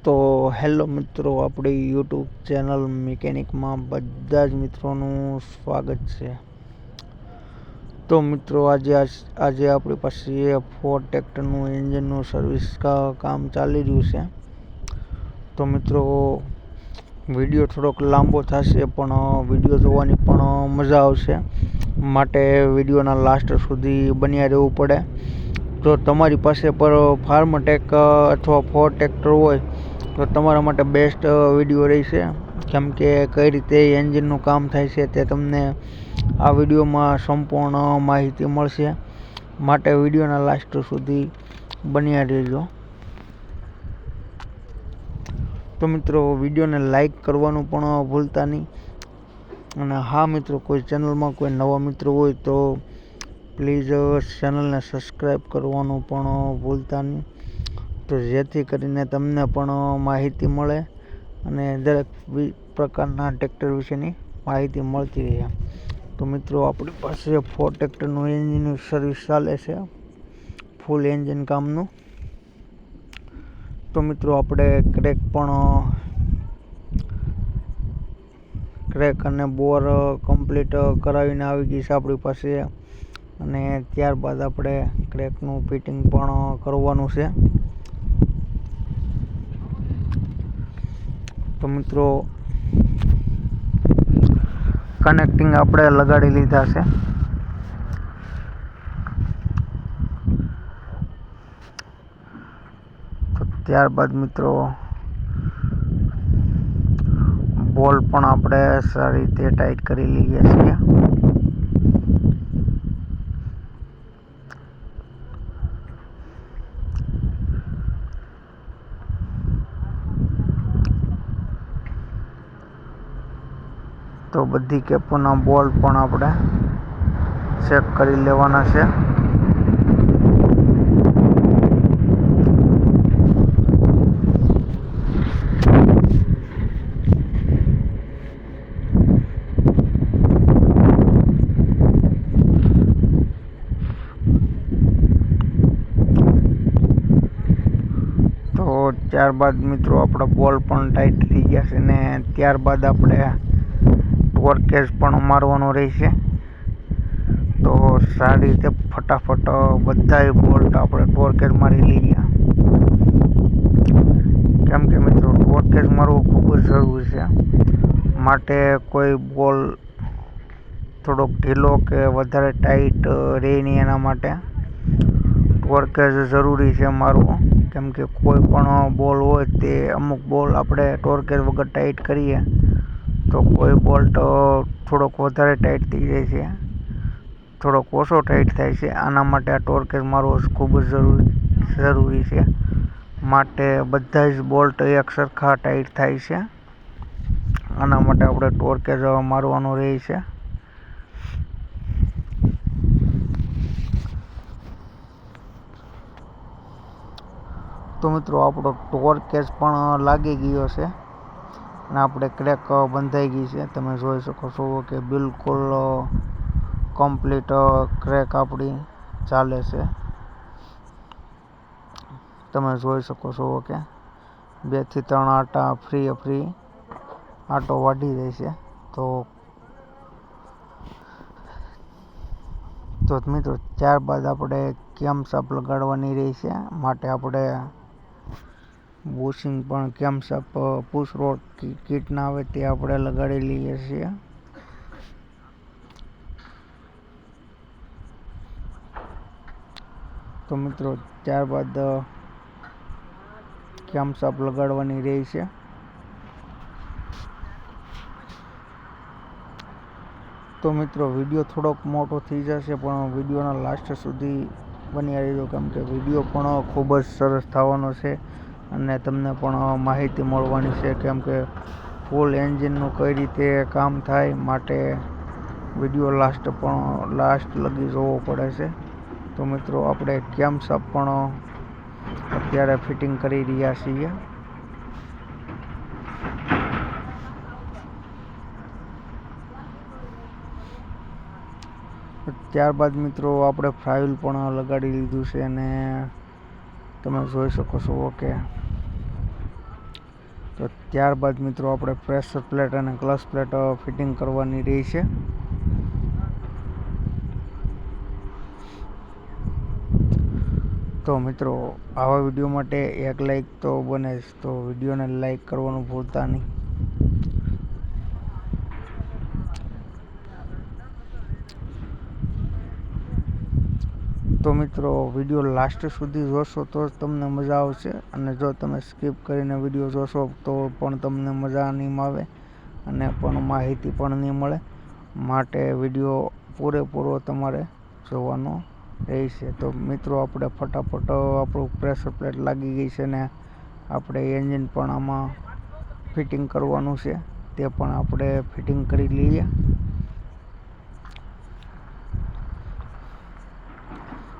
તો હેલો મિત્રો, આપણી યુટ્યુબ ચેનલ મિકેનિકમાં બધા જ મિત્રોનું સ્વાગત છે. તો મિત્રો આજે આપણી પાસે ફોર્ડ ટ્રેક્ટરનું એન્જિનનું સર્વિસ કામ ચાલી રહ્યું છે. તો મિત્રો વિડીયો થોડોક લાંબો થશે, પણ વિડીયો જોવાની પણ મજા આવશે, માટે વિડીયોના લાસ્ટ સુધી બન્યા રહેવું પડે. જો તમારી પાસે પર ફાર્મટેક અથવા ફોર્ડ ટ્રેક્ટર હોય તો તમારા માટે બેસ્ટ વિડીયો રહેશે, કેમ કે કઈ રીતે એન્જિનનું કામ થાય છે તે તમને આ વિડીયોમાં સંપૂર્ણ માહિતી મળશે, માટે વિડીયોના લાસ્ટ સુધી બન્યા રહેજો. તો મિત્રો વિડીયોને લાઈક કરવાનું પણ ભૂલતા નહીં. અને હા મિત્રો, કોઈ ચેનલમાં કોઈ નવા મિત્રો હોય તો પ્લીઝ ચેનલને સબસ્ક્રાઈબ કરવાનું પણ ભૂલતા નહીં, તો જેથી કરીને તમને પણ માહિતી મળે અને દરેક પ્રકારના ટ્રેક્ટર વિશેની માહિતી મળતી રહે. તો મિત્રો આપણી પાસે ફોર્ડ ટ્રેક્ટરનું એન્જિનનું સર્વિસ ચાલે છે, ફૂલ એન્જિન કામનું. તો મિત્રો આપણે ક્રેક અને બોર કમ્પ્લીટ કરાવીને આવી ગઈ છે આપણી પાસે, અને ત્યારબાદ આપણે ક્રેકનું ફિટિંગ પણ કરવાનું છે. તો મિત્રો કનેક્ટિંગ આપણે લગાડી લીધા છે. તો ત્યારબાદ મિત્રો બોલ પણ આપણે સારી રીતે ટાઈટ કરી લઈએ છીએ. તો બધી કેપોના બોલ પણ આપણે ચેક કરી લેવાના છે. તો ત્યારબાદ મિત્રો આપણા બોલ પણ ટાઈટ થઈ ગયા છે, ને ત્યારબાદ આપણે ટોર્કેજ પણ મારવાનો રહેશે. તો સારી રીતે ફટાફટ બધાય બોલ્ટ આપણે ટોર્કેજ મારી લઈએ, કેમ કે મિત્રો ટોર્કેજ મારવું ખૂબ જ જરૂરી છે. માટે કોઈ બોલ થોડોક ઢીલો કે વધારે ટાઈટ રહે નહીં, એના માટે ટોર્કેજ જરૂરી છે મારવું. કેમ કે કોઈ પણ બોલ હોય તે અમુક બોલ આપણે ટોર્કેજ વગર ટાઈટ કરીએ તો કોઈ બોલ્ટ થોડોક વધારે ટાઈટ થઈ જાય છે, થોડોક ઓછો ટાઈટ થાય છે. આના માટે આ ટોર્કેજ મારવો ખૂબ જ જરૂરી છે. માટે બધા જ બોલ્ટ એક સરખા ટાઈટ થાય છે, આના માટે આપણે ટોર્કેજ મારવાનો રહે છે. તો મિત્રો આપણો ટોર્કેજ પણ લાગી ગયો છે અને આપણે ક્રેક બંધાઈ ગઈ છે. તમે જોઈ શકો છો કે બિલકુલ કમ્પ્લીટ ક્રેક આપણી ચાલે છે. તમે જોઈ શકો છો કે 2 થી 3 આટા ફ્રી આટો વાઢી જાય છે. તો મિત્રો ત્યારબાદ આપણે કેમશાફ્ટ લગાડવાની રહી છે, માટે આપણે બુશિંગ પણ કેમશાફ્ટ પુશ રોડ કીટ ના આવે તે આપણે લગાડી લઈએ છીએ. તો મિત્રો ત્યારબાદ કેમશાફ્ટ લગાડવાની રહી છે. તો મિત્રો વિડીયો થોડોક મોટો થઈ જશે, પણ વિડીયોના લાસ્ટ સુધી બન્યા રહેજો, કેમ કે વિડીયો પણ ખૂબ જ સરસ થવાનો છે અને તમને પણ માહિતી મળવાની છે, કેમ કે ફૂલ એન્જિનનું કઈ રીતે કામ થાય, માટે વિડીયો લાસ્ટ લગી જોવો પડે છે. તો મિત્રો આપણે કેમશાફ્ટ પણ અત્યારે ફિટિંગ કરી રહ્યા છીએ. ત્યારબાદ મિત્રો આપણે ફ્લાયવ્હીલ પણ લગાડી લીધું છે, અને તમે જોઈ શકો છો કે તો ત્યારબાદ મિત્રો આપણે પ્રેશર પ્લેટ અને ક્લચ પ્લેટ ફિટિંગ કરવાની રહી છે. તો મિત્રો આવા વિડીયો માટે એક લાઈક તો બને જ, તો વિડીયોને લાઈક કરવાનું ભૂલતા નહીં. તો મિત્રો વિડીયો લાસ્ટ સુધી જોશો તો જ તમને મજા આવશે, અને જો તમે સ્કીપ કરીને વિડીયો જોશો તો પણ તમને મજા નહીં આવે અને પણ માહિતી પણ નહીં મળે. માટે વિડીયો પૂરેપૂરો તમારે જોવાનો રહેશે. તો મિત્રો આપણે ફટાફટ આપણું પ્રેશર પ્લેટ લાગી ગઈ છે ને આપણે એન્જિન પણ આમાં ફિટિંગ કરવાનું છે, તે પણ આપણે ફિટિંગ કરી લઈએ.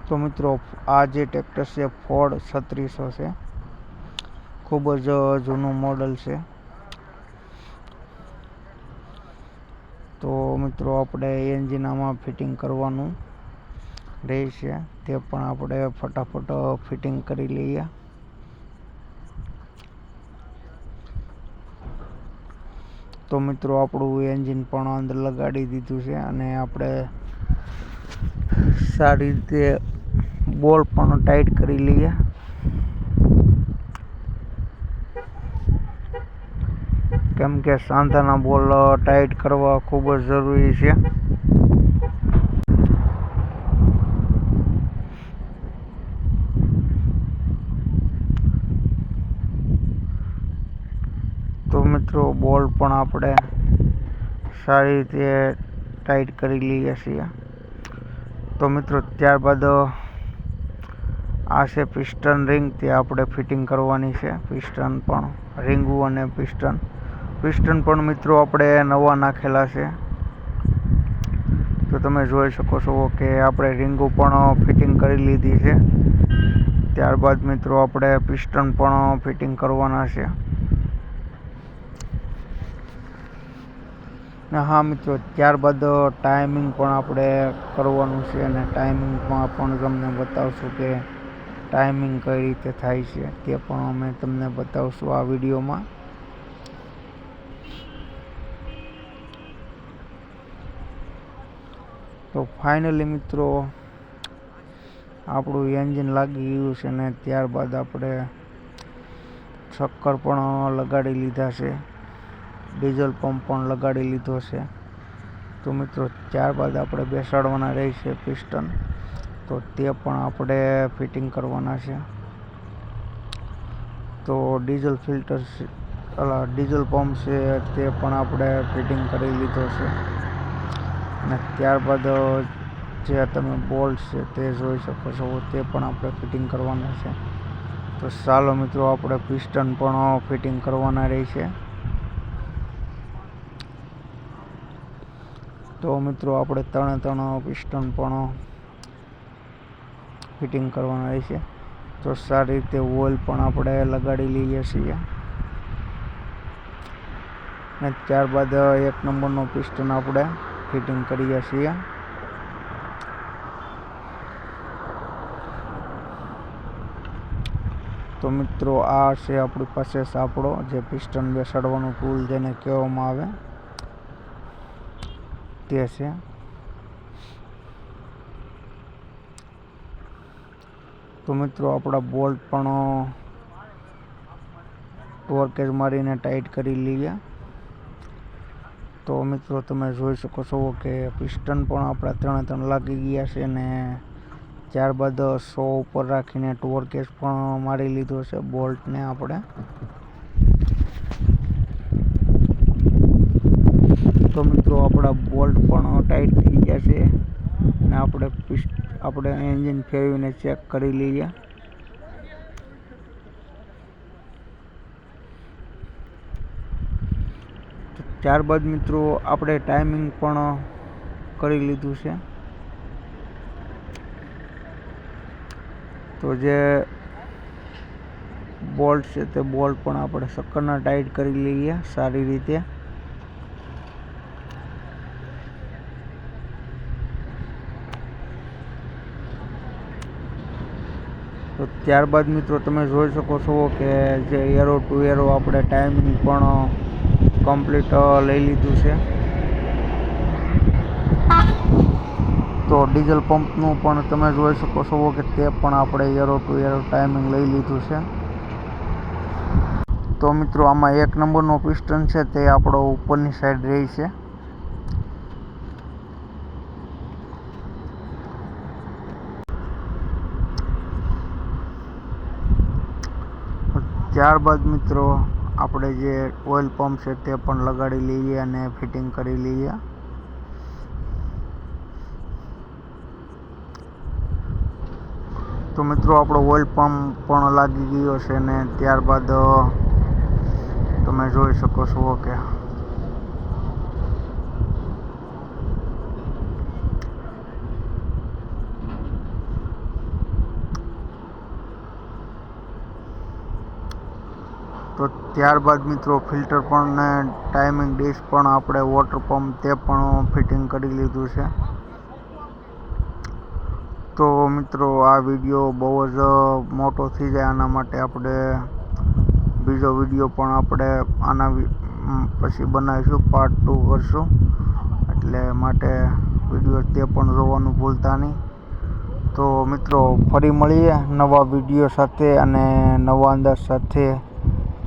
તો મિત્રો આ જે ટ્રેક્ટર છે ફોર્ડ 3600 છે, ખૂબ જ જૂનું મોડલ છે. તો મિત્રો આપણે એન્જિન આમાં ફિટિંગ કરવાનું રહેશે, તે પણ આપણે ફટાફટ ફિટિંગ કરી લઈએ. તો મિત્રો આપણું એન્જિન પણ અંદર લગાડી દીધું છે અને આપણે સારી રીતે બોલ પણ ટાઈટ કરી લઈએ. કેમ કે સાંધાના બોલ ટાઈટ કરવા ખૂબ જ જરૂરી છે. તો મિત્રો બોલ પણ આપણે સારી રીતે ટાઈટ કરી લઈએ છીએ. તો મિત્રો ત્યારબાદ આ છે પિસ્ટન રિંગ, તે આપણે ફિટિંગ કરવાની છે. પિસ્ટન પણ રિંગું અને પિસ્ટન પણ મિત્રો આપણે નવા નાખેલા છે. તો તમે જોઈ શકો છો કે આપણે રિંગું પણ ફિટિંગ કરી લીધી છે. ત્યારબાદ મિત્રો આપણે પિસ્ટન પણ ફિટિંગ કરવાના છે. હા મિત્રો ત્યારબાદ ટાઈમિંગ પણ આપણે કરવાનું છે અને ટાઈમિંગમાં પણ તમને બતાવશું કે ટાઈમિંગ કઈ રીતે થાય છે, તે પણ અમે તમને બતાવશું આ વિડીયોમાં. તો ફાઇનલી મિત્રો આપણું એન્જિન લાગી ગયું છે ને ત્યારબાદ આપણે શક્કર પણ લગાડી લીધા છે, ડીઝલ પંપ પણ લગાડી લીધો છે. તો મિત્રો ત્યારબાદ આપણે બેસાડવાના રહેશે પિસ્ટન, તો તે પણ આપણે ફિટિંગ કરવાના છે. તો ડીઝલ ફિલ્ટર ડીઝલ પંપ છે તે પણ આપણે ફિટિંગ કરી લીધો છે. અને ત્યારબાદ જે તમે બોલ્ટ છે તે જોઈ શકો છો, તે પણ આપણે ફિટિંગ કરવાના છે. તો ચાલો મિત્રો આપણે પિસ્ટન પણ ફિટિંગ કરવાના રહેશે. તો મિત્રો આપણે ત્રણ પિસ્ટન પણ ફિટિંગ કરવાના રહેશે. તો સારી રીતે ઓઇલ પણ આપણે લગાડી લઈએ છીએ. અને ત્યારબાદ 1 નંબરનો પિસ્ટન આપણે ફિટિંગ કરીએ છીએ. તો મિત્રો આ છે આપણી પાસે સાપડો, જે પિસ્ટન બેસાડવાનું ટૂલ જેને કહેવામાં આવે તે છે. તો મિત્રો આપણા બોલ્ટ પણ ટોર્કેજ મારીને ટાઈટ કરી લઈએ. તો મિત્રો તમે જોઈ શકો છો કે પિસ્ટન પણ આપણા ત્રણ લાગી ગયા છે ને ત્યારબાદ 100 ઉપર રાખીને ટોર્કેજ પણ મારી લીધો છે બોલ્ટને આપણે. તો મિત્રો આપણા બોલ્ટ પણ ટાઈટ થઈ ગયા છે અને આપણે એન્જિન ફેરવીને ચેક કરી લઈએ. ત્યારબાદ મિત્રો આપણે ટાઈમિંગ પણ કરી લીધું છે. તો જે બોલ્ટ છે તે બોલ્ટ પણ આપણે શક્કરના ટાઈટ કરી લઈએ સારી રીતે. તો ત્યારબાદ મિત્રો તમે જોઈ શકો છો કે જે એરો ટુ એરો આપણે ટાઈમિંગ પણ કમ્પ્લીટ લઈ લીધું છે. તો ડીઝલ પંપનું પણ તમે જોઈ શકો છો કે તે પણ આપણે એરો ટુ એરો ટાઈમિંગ લઈ લીધું છે. તો મિત્રો આમાં 1 નંબરનો પિસ્ટન છે તે આપણો ઉપરની સાઈડ રહી છે. ત્યારબાદ મિત્રો આપણે જે ઓઇલ પંપ છે તે પણ લગાડી લઈએ અને ફિટિંગ કરી લઈએ. તો મિત્રો આપણો ઓઇલ પંપ પણ લાગી ગયો છે ને ત્યારબાદ તમે જોઈ શકો છો કે તો ત્યારબાદ મિત્રો ફિલ્ટર પણ ને ટાઈમિંગ ડિશ પણ આપણે વોટર પંપ તે પણ ફિટિંગ કરી લીધું છે. તો મિત્રો આ વિડીયો બહુ જ મોટો થઈ જાય આના માટે આપણે બીજો વિડીયો પણ આપણે આના પછી બનાવીશું, પાર્ટ 2 કરશું. એટલે માટે વિડીયો તે પણ જોવાનું ભૂલતા નહીં. તો મિત્રો ફરી મળીએ નવા વિડીયો સાથે અને નવા અંદાજ સાથે.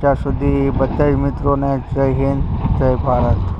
ત્યાં સુધી બધા જ મિત્રોને જય હિન્દ, જય ભારત.